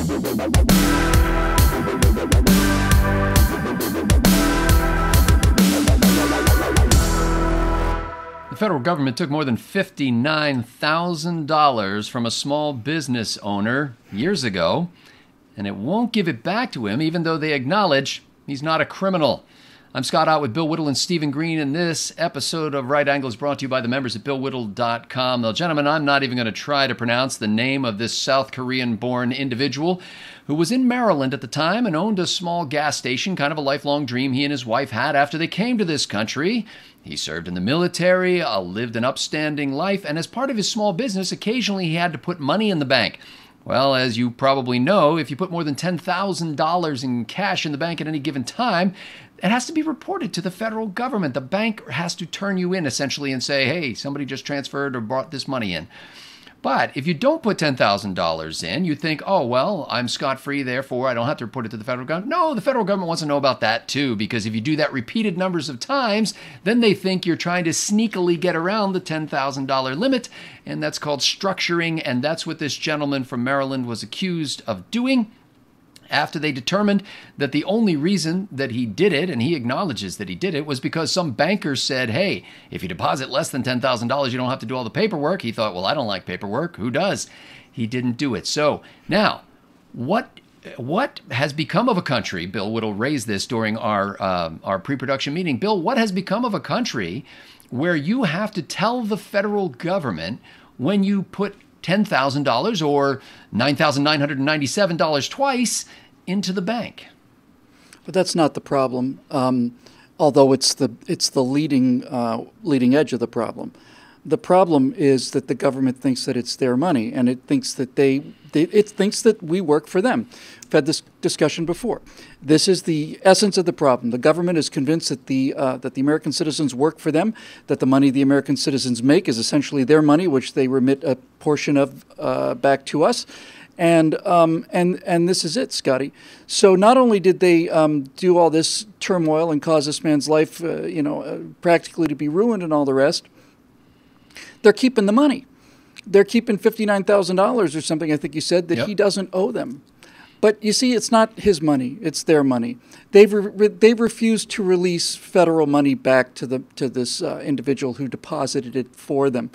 The federal government took more than $59,000 from a small business owner years ago, and it won't give it back to him, even though they acknowledge he's not a criminal. I'm Scott Ott with Bill Whittle and Stephen Green, and this episode of Right Angle is brought to you by the members at BillWhittle.com. Now, gentlemen, I'm not even going to try to pronounce the name of this South Korean-born individual who was in Maryland at the time and owned a small gas station, kind of a lifelong dream he and his wife had after they came to this country. He served in the military, lived an upstanding life, and as part of his small business, occasionally he had to put money in the bank. Well, as you probably know, if you put more than $10,000 in cash in the bank at any given time, it has to be reported to the federal government. The bank has to turn you in, essentially, and say, hey, somebody just transferred or brought this money in. But if you don't put $10,000 in, you think, oh, well, I'm scot-free, therefore I don't have to report it to the federal government. No, the federal government wants to know about that, too, because if you do that repeated numbers of times, then they think you're trying to sneakily get around the $10,000 limit, and that's called structuring, and that's what this gentleman from Maryland was accused of doing. After they determined that the only reason that he did it, and he acknowledges that he did it, was because some bankers said, hey, if you deposit less than $10,000, you don't have to do all the paperwork. He thought, well, I don't like paperwork. Who does? He didn't do it. So now, what has become of a country? Bill Whittle raised this during our pre-production meeting. Bill, what has become of a country where you have to tell the federal government when you put $10,000 or $9,997 twice into the bank? But that's not the problem, although it's the leading edge of the problem. The problem is that the government thinks that it's their money, and it thinks that it thinks that we work for them. We've had this discussion before. This is the essence of the problem. The government is convinced that the American citizens work for them, that the money the American citizens make is essentially their money, which they remit a portion of back to us. And this is it, Scotty. So not only did they do all this turmoil and cause this man's life, practically to be ruined and all the rest, they're keeping the money. They're keeping $59,000 or something, I think you said, that he doesn't owe them. But you see, it's not his money; it's their money. They've refused to release federal money back to this individual who deposited it for them.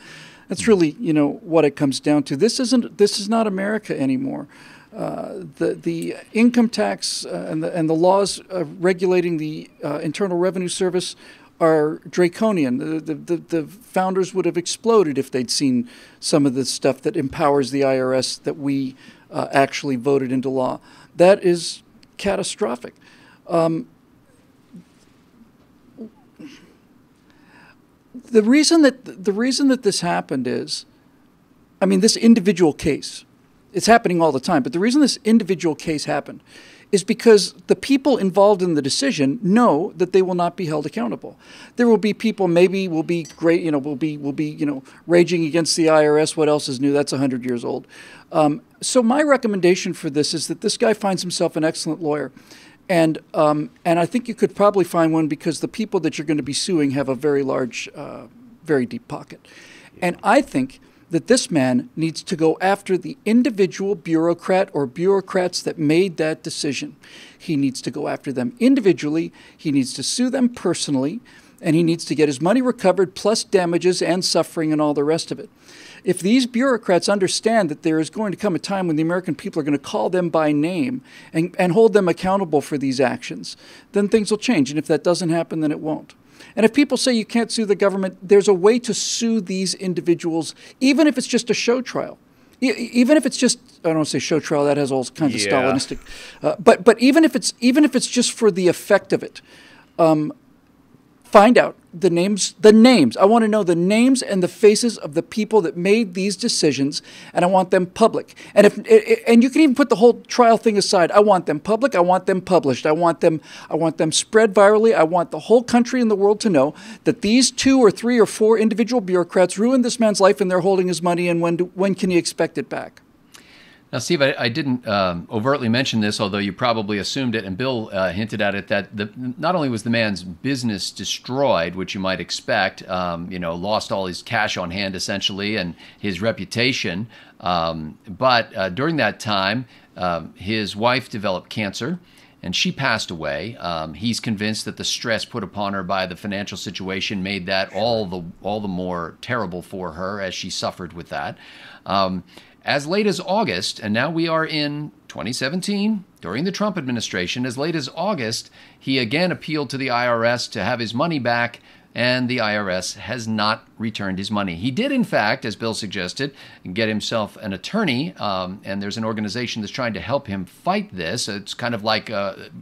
That's really, what it comes down to. This is not America anymore. The income tax and the laws regulating the Internal Revenue Service are draconian. The founders would have exploded if they'd seen some of the stuff that empowers the IRS that we actually voted into law. That is catastrophic. The reason that this happened is, this individual case, it's happening all the time, but the reason this individual case happened is because the people involved in the decision know that they will not be held accountable. There will be people maybe will be great, will be raging against the IRS. What else is new? That's 100 years old. So my recommendation for this is that this guy finds himself an excellent lawyer. And I think you could probably find one because the people that you're going to be suing have a very large, very deep pocket. And I think that this man needs to go after the individual bureaucrat or bureaucrats that made that decision. He needs to go after them individually. He needs to sue them personally. And he needs to get his money recovered plus damages and suffering and all the rest of it. If these bureaucrats understand that there is going to come a time when the American people are going to call them by name and hold them accountable for these actions, then things will change. And if that doesn't happen, then it won't. And if people say you can't sue the government, there's a way to sue these individuals, even if it's just a show trial. Even if it's just, I don't want to say show trial, that has all kinds of Stalinistic. But even if it's just for the effect of it, find out the names. I want to know the names and the faces of the people that made these decisions, and I want them public. And you can even put the whole trial thing aside. I want them public. I want them published. I want them spread virally. I want the whole country and the world to know that these 2 or 3 or 4 individual bureaucrats ruined this man's life, and they're holding his money. And when can he expect it back? Now, Steve, I didn't overtly mention this, although you probably assumed it, and Bill hinted at it, that not only was the man's business destroyed, which you might expect, lost all his cash on hand, essentially, and his reputation, but during that time, His wife developed cancer, and she passed away. He's convinced that the stress put upon her by the financial situation made that all the more terrible for her as she suffered with that. As late as August, and now we are in 2017, during the Trump administration, as late as August, he again appealed to the IRS to have his money back, and the IRS has not returned his money. He did, in fact, as Bill suggested, get himself an attorney, and there's an organization that's trying to help him fight this. It's kind of like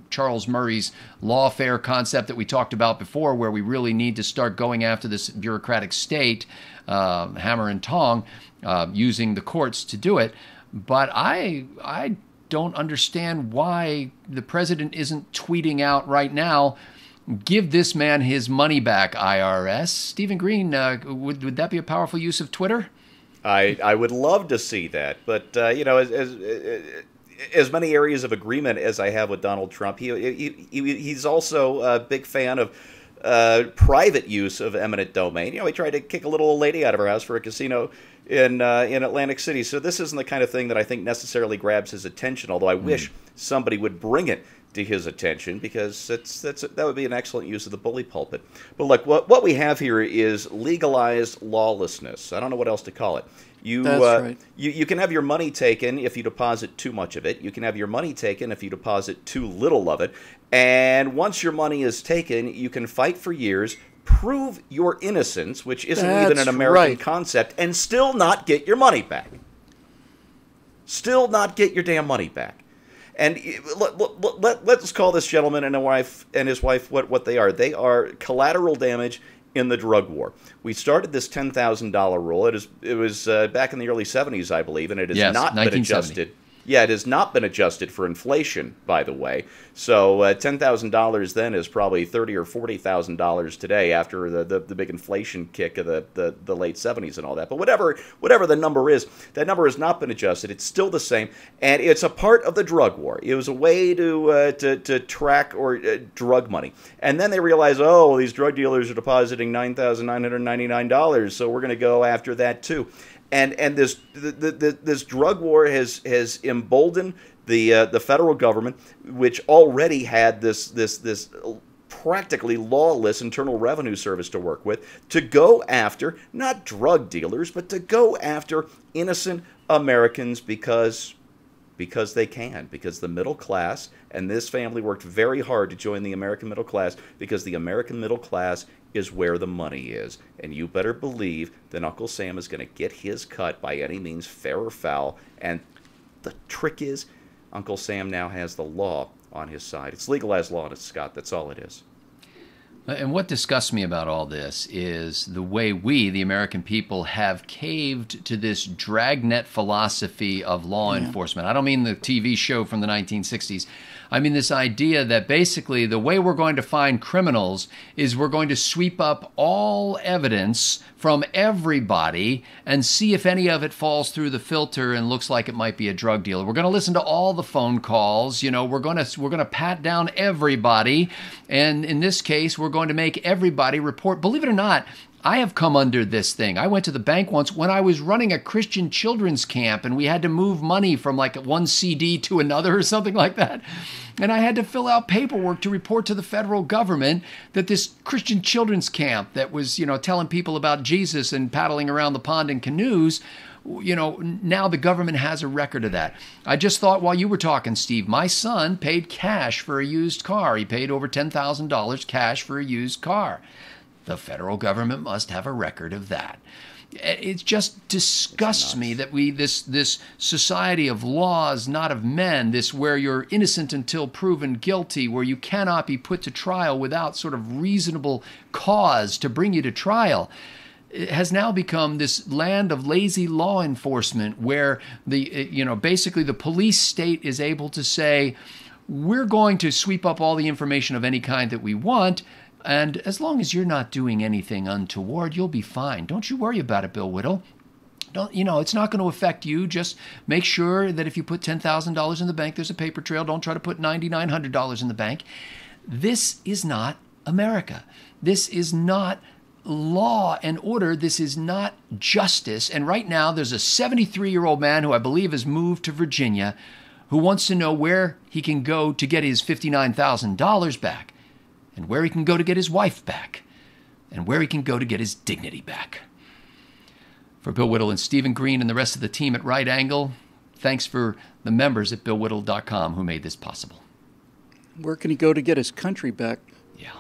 Charles Murray's lawfare concept that we talked about before, where we really need to start going after this bureaucratic state, hammer and tong, using the courts to do it. But I don't understand why the president isn't tweeting out right now, "Give this man his money back, IRS." Stephen Green, would that be a powerful use of Twitter? I would love to see that, but as many areas of agreement as I have with Donald Trump, he's also a big fan of private use of eminent domain. He tried to kick a little old lady out of her house for a casino in Atlantic City. So this isn't the kind of thing that I think necessarily grabs his attention, although I wish somebody would bring it to his attention, because that would be an excellent use of the bully pulpit. But look, what we have here is legalized lawlessness. I don't know what else to call it. That's right. You can have your money taken if you deposit too much of it. You can have your money taken if you deposit too little of it. And once your money is taken, you can fight for years, prove your innocence, which isn't even an American concept, and still not get your money back. Still not get your damn money back. And let's call this gentleman and his wife what they are. They are collateral damage in the drug war. We started this $10,000 rule. It was back in the early 70s, I believe, and it has not been adjusted. Yeah, it has not been adjusted for inflation, by the way. So $10,000 then is probably $30,000 or $40,000 today, after the big inflation kick of the late 70s and all that. But whatever the number is, that number has not been adjusted. It's still the same, and it's a part of the drug war. It was a way to track drug money. And then they realized, oh, these drug dealers are depositing $9,999, so we're going to go after that too. And this drug war has emboldened the federal government, which already had this practically lawless Internal Revenue Service to work with, to go after not drug dealers, but to go after innocent Americans because they can, because the middle class, and this family worked very hard to join the American middle class, because the American middle class is where the money is. And you better believe that Uncle Sam is going to get his cut by any means, fair or foul. And the trick is, Uncle Sam now has the law on his side. It's legalized law, Scott. That's all it is. And what disgusts me about all this is the way we, the American people, have caved to this dragnet philosophy of law enforcement. I don't mean the TV show from the 1960s. I mean this idea that basically the way we're going to find criminals is we're going to sweep up all evidence from everybody and see if any of it falls through the filter and looks like it might be a drug dealer. We're going to listen to all the phone calls. We're going to pat down everybody, and in this case, we're going to make everybody report. Believe it or not, I have come under this thing. I went to the bank once when I was running a Christian children's camp, and we had to move money from like one CD to another or something like that. And I had to fill out paperwork to report to the federal government that this Christian children's camp that was, telling people about Jesus and paddling around the pond in canoes, now the government has a record of that. I just thought while you were talking, Steve, my son paid cash for a used car. He paid over $10,000 cash for a used car. The federal government must have a record of that. It just disgusts me that this society of laws, not of men, this where you're innocent until proven guilty, where you cannot be put to trial without sort of reasonable cause to bring you to trial, it has now become this land of lazy law enforcement, where basically the police state is able to say, we're going to sweep up all the information of any kind that we want, and as long as you're not doing anything untoward, you'll be fine. Don't you worry about it, Bill Whittle. It's not going to affect you. Just make sure that if you put $10,000 in the bank, there's a paper trail. Don't try to put $9,900 in the bank. This is not America. This is not law and order. This is not justice. And right now, there's a 73-year-old man who I believe has moved to Virginia, who wants to know where he can go to get his $59,000 back, and where he can go to get his wife back, and where he can go to get his dignity back. For Bill Whittle and Stephen Green and the rest of the team at Right Angle, thanks for the members at BillWhittle.com who made this possible. Where can he go to get his country back? Yeah.